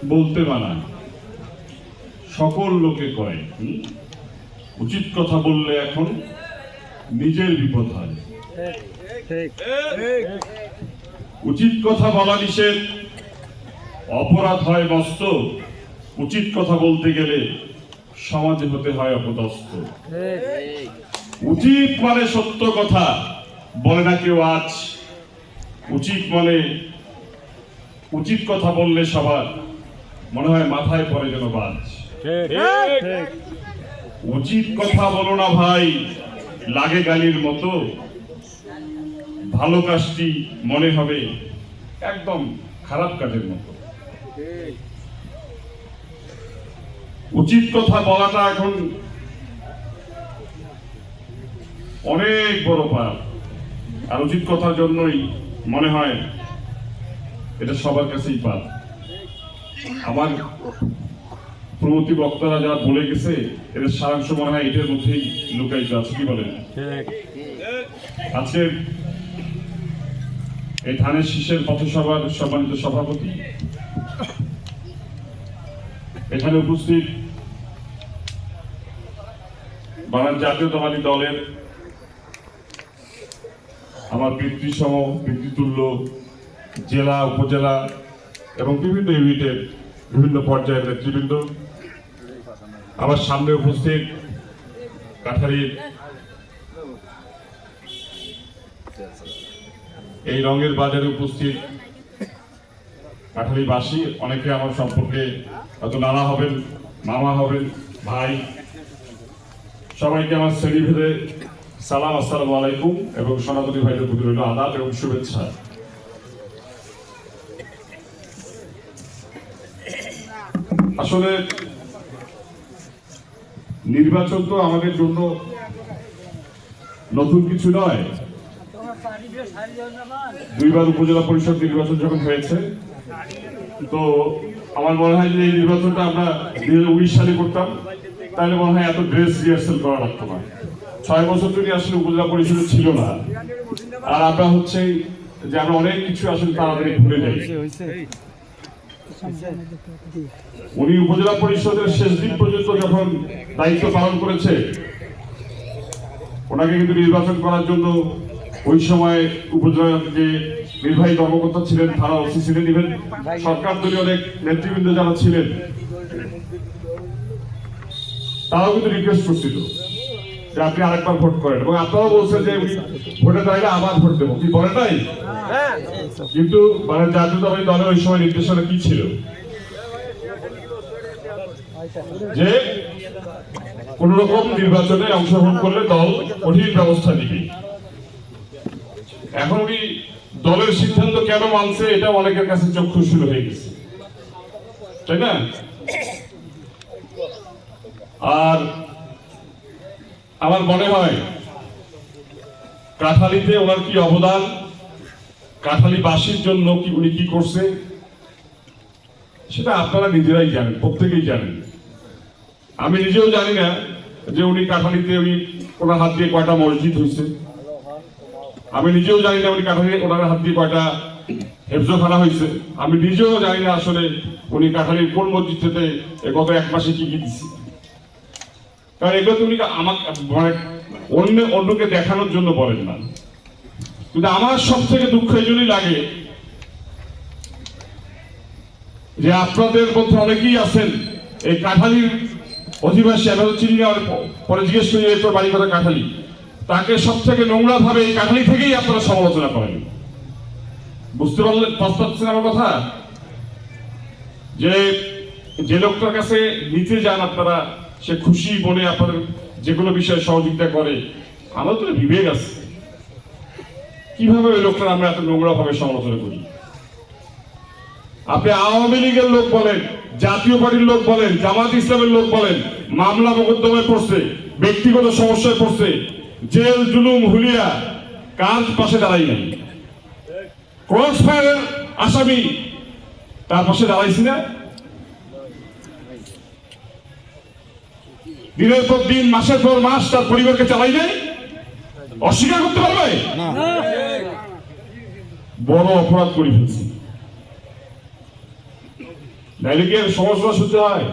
বলতে মানা, সকল লোকে কয়। উচিত কথা বললে এখন নিজের বিপদ হয়। উচিত কথা বলা নিষেধ, অপরাধ হয় মস্ত। উচিত কথা বলতে গেলে সমাজে হতে হয় অপদস্থ। উচিত মানে সত্য কথা, বলে না কেউ আজ। উচিত মানে উচিত কথা বললে সবার মনে হয় মাথায় পড়ে যেন বাজ। উচিত কথা বলো না ভাই, লাগে গালির মতো। ভালো কাজটি মনে হবে একদম খারাপ কাজের মতো। উচিত কথা বলাটা এখন অনেক বড় পাপ, আর উচিত কথার জন্যই মনে হয় এটা সবার কাছেই পাপ। আমার প্রমতি বক্তারা যারা বলে গেছে এদের সারাংশ মনে হয় এটার মধ্যেই লুকায়িত আছে। কি বলেন? আজকে এই ধানের শীষের পথসভার সম্মানিত সভাপতি, এখানে উপস্থিত বাংলাদেশ জাতীয়তাবাদী দলের আমার পিতৃসম পিতৃতুল্য জেলা উপজেলা এবং বিভিন্ন ইউনিটের বিভিন্ন পর্যায়ের নেতৃবৃন্দ, আমার সামনে উপস্থিত কাঠারির এই রঙের বাজারে উপস্থিত কাঠারিবাসী, অনেকে আমার সম্পর্কে হয়তো নানা হবেন, মামা হবেন, ভাই, সবাইকে আমার শ্রেণীভেদে সালাম, আসসালামু আলাইকুম, এবং সনাতনী ভাইদের প্রতি রইল আদাব এবং শুভেচ্ছা। আসলে নির্বাচন তো আমাদের জন্য নতুন কিছু নয়। দুইবার উপজেলা পরিষদ নির্বাচন যখন হয়েছে, তো আমার মনে হয় যে এই নির্বাচনটা আমরা 2019 সালে করতাম, তাহলে মনে হয় এত ড্রেস রিহার্সাল করা লাগতো না। 6 বছর ধরে আসলে উপজেলা পরিষদে ছিল না, আর আমরা হচ্ছে যে আমরা অনেক কিছু আসলে তাড়াতাড়ি ভুলে যাই। উনি উপজেলা পরিষদের শেষ দিন পর্যন্ত যখন দায়িত্ব পালন করেছে, ওনাকে কিন্তু নির্বাচন করার জন্য ওই সময় উপজেলার যে নির্বাহী কর্মকর্তা ছিলেন, থানা ওসি ছিলেন, ইভেন সরকার দলীয় অনেক নেতৃবৃন্দ যারা ছিলেন, তারাও কিন্তু রিকোয়েস্ট করছিল যে আপনি আরেকবার ভোট করেন, এবং আপনারাও বলছেন যে ভোটে দাঁড়িয়ে আবার ভোট দেবো। কি বলেন নাই? কিন্তু মানে জাতীয়তাবাদী দলের ওই সময় নির্দেশনা কি ছিল যে কোন রকম নির্বাচনে অংশগ্রহণ করলে দল কঠিন ব্যবস্থা নিবে। এখন উনি দলের সিদ্ধান্ত কেন মানছে এটা অনেকের কাছে চক্ষুশূল হয়ে গেছে, তাই না? আর আমার মনে হয় কাঠালিতে ওনার কি অবদান, কাঠালিবাসীর জন্য কি উনি কি করছে, সেটা আপনারা নিজেরাই জানেন, প্রত্যেকেই জানেন। আমি নিজেও জানি না যে উনি কাঠালিতে ওনার হাত দিয়ে কয়টা মসজিদ হয়েছে। আমি নিজেও জানি না উনি কাঠালি ওনার হাত দিয়ে কয়টা হেফজোখানা হয়েছে। আমি নিজেও জানি না আসলে উনি কাঠালির কোন মসজিদটাতে গত 1 মাসে কি কি দিচ্ছে। কারণ এগুলো তো উনি আমাকে মানে অন্যকে দেখানোর জন্য বলেন না। কিন্তু আমার সব থেকে দুঃখ এই জন্যই লাগে যে আপনাদের মধ্যে অনেকেই আছেন এই কাঠালির অধিবাসী, আমি চিনি না, পরে জিজ্ঞেস করি এরপর বাড়ি কথা কাঠালি, তাকে সব থেকে নোংরা ভাবে এই কাঠালি থেকেই আপনারা সমালোচনা করেন। বুঝতে পারছেন আমার কথা? যে লোকটার কাছে নিতে যান আপনারা, সে খুশি মনে আপনাদের যে কোনো বিষয়ে সহযোগিতা করে, আমার তো বিবেক আছে, কিভাবে ওই লোকটা আমরা এত নোংরা ভাবে সমালোচনা করি? আপনি আওয়ামী লীগের লোক বলেন, জাতীয় পার্টির লোক বলেন, জামাত ইসলামের লোক বলেন, মামলা মোকদ্দমায় পড়ছে, ব্যক্তিগত সমস্যায় পড়ছে, জেল জুলুম হুলিয়া, কাজ পাশে দাঁড়াই নাই। ক্রস ফায়ারের আসামি, তার পাশে দাঁড়াইছি না? দিনের পর দিন, মাসের পর মাস তার পরিবারকে চালাই যায়, অস্বীকার করতে পারবে? বড় অপরাধ করে ফেলছি। নাইলে কি সমস্যা শুনতে হয়?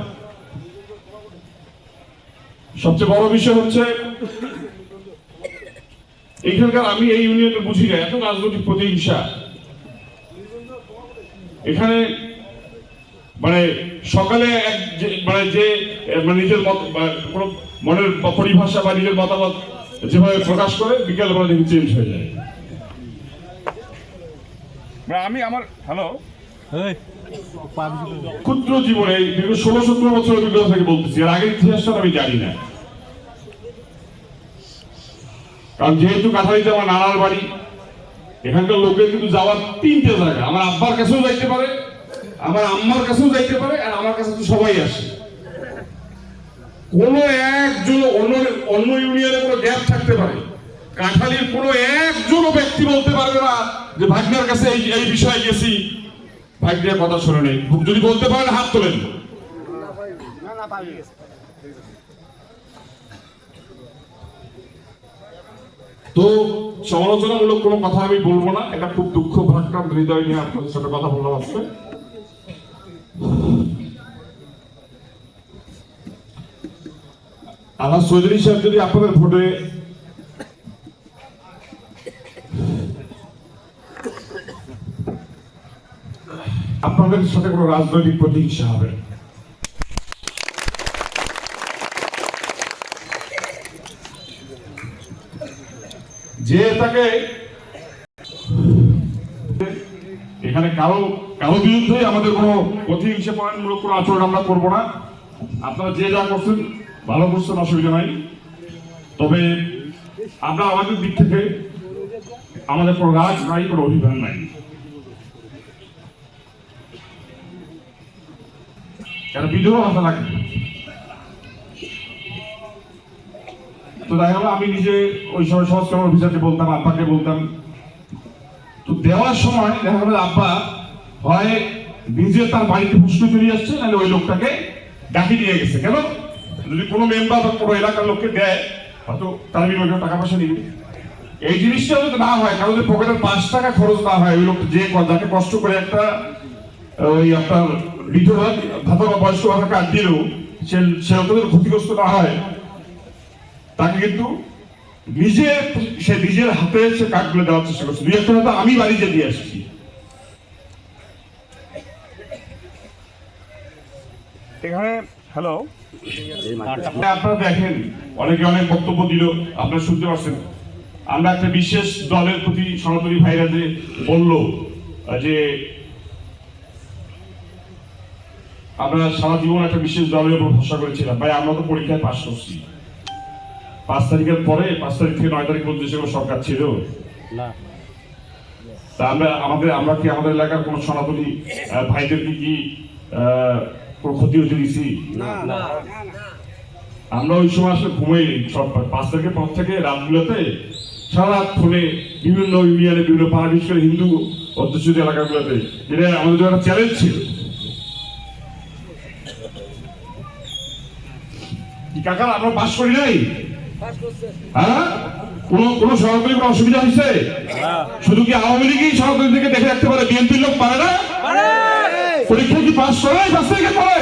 সবচেয়ে বড় বিষয় হচ্ছে এখানকার, আমি এই ইউনিয়নে বুঝি না এত রাজনৈতিক প্রতিহিংসা। এখানে মানে সকালে মানে যে নিজের মত কোন মনের পরিভাষা বা নিজের মতামত যেভাবে প্রকাশ করে, বিকেল বেলা দেখি চেঞ্জ হয়ে যায়। আমি আমার ক্ষুদ্র জীবনে দীর্ঘ 16-17 বছরের অভিজ্ঞতা থেকে বলতেছি, এর আগের ইতিহাসটা আমি জানি না। কারণ যেহেতু কাঠালিতে আমার নানার বাড়ি, এখানকার লোকের কিন্তু যাওয়ার 3টে জায়গা। আমার আব্বার কাছেও যাইতে পারে, আমার আম্মার কাছেও যাইতে পারে, আর আমার কাছে তো সবাই আসে। কোন একজন অন্য ইউনিয়নে কোনো গ্যাপ থাকতে পারে, কাঠালির কোনো একজনও ব্যক্তি বলতে পারবে না যে ভাগ্নের কাছে এই বিষয়ে গেছি, ভাগ্নের কথা শুনে নেই। যদি বলতে পারেন হাত তোলেন। তো সমালোচনামূলক কোনো কথা আমি বলবো না, এটা খুব দুঃখ ভারাক্রান্ত হৃদয় নিয়ে আপনাদের সাথে কথা বললাম আজকে। আল্লাহ চৌধুরী সাহেব যদি আপনাদের ভোটে আপনাদের সাথে কোনো রাজনৈতিক প্রতিহিংসা হবে, যে তাকে এখানে কারো বিরুদ্ধে আমাদের কোনো প্রতিহিংসা পরায়ণমূলক কোনো আচরণ আমরা করবো না। আপনারা যে যা করছেন ভালো করছেন, অসুবিধা নাই। তবে আমরা আমাদের দিক থেকে আমাদের কোনো রাগ নাই, কোনো অভিমান নাই। একটা বিদ্রোহ ভাষা লাগবে। তো দেখা গেল আমি নিজে ওই সময় সমাজকর্ম অফিসারকে বলতাম, আব্বাকে বলতাম। তো দেওয়ার সময় দেখা গেল আব্বা হয় নিজে তার বাড়িতে প্রশ্ন চলে আসছে, নাহলে ওই লোকটাকে ডাকি নিয়ে গেছে। কেন? যদি কোনো মেম্বার বা কোনো এলাকার লোককে দেয়, হয়তো তার বিনিময়ে টাকা পয়সা নিবে। এই জিনিসটা যদি না হয়, কারণ পকেটের 5 টাকা খরচ না হয়, ওই লোক যে যাকে কষ্ট করে একটা ওই আপনার বিধবা ভাতা বা বয়স্ক ভাতা কার্ড দিলেও সে অত্যন্ত ক্ষতিগ্রস্ত না হয়, তাকে কিন্তু সে নিজের হাতে সে কার্ডগুলো দেওয়ার চেষ্টা করছে। 2-1টা হয়তো আমি বাড়িতে দিয়ে আসছি। এখানে আপনারা দেখেন অনেকে অনেক বক্তব্য দিল, আপনারা শুনতে পারছেন। আমরা একটা বিশেষ দলের প্রতি সনাতনী ভাইরা যে বলল যে আমরা সারা জীবন একটা বিশেষ দলের উপর ভরসা করেছিলাম। ভাই, আমরা তো পরীক্ষায় পাশ করছি। 5 তারিখের পরে 5 তারিখ থেকে 9 তারিখ পর্যন্ত কোনো সরকার ছিল না। তা আমরা কি আমাদের এলাকার কোন সনাতনী ভাইদেরকে কি কোনো ক্ষতি হতে দিছি? আমরা ওই সময় আসলে ঘুমাই। সব 5 তারিখের পর থেকে রাতগুলোতে সারা রাত ফোনে বিভিন্ন ইউনিয়নে, বিভিন্ন পাড়া, বিশেষ করে হিন্দু অধ্যুষিত এলাকাগুলোতে, যেটা আমাদের একটা চ্যালেঞ্জ ছিল। কাকা, আমরা পাস করি নাই? হ্যাঁ, কোন সরকারি কোনো অসুবিধা হয়েছে? শুধু কি আওয়ামী লীগই সরকারি থেকে দেখে রাখতে পারে? বিএনপির লোক পারে না? পরীক্ষা কি পাস করে? 5 তারিখে পরে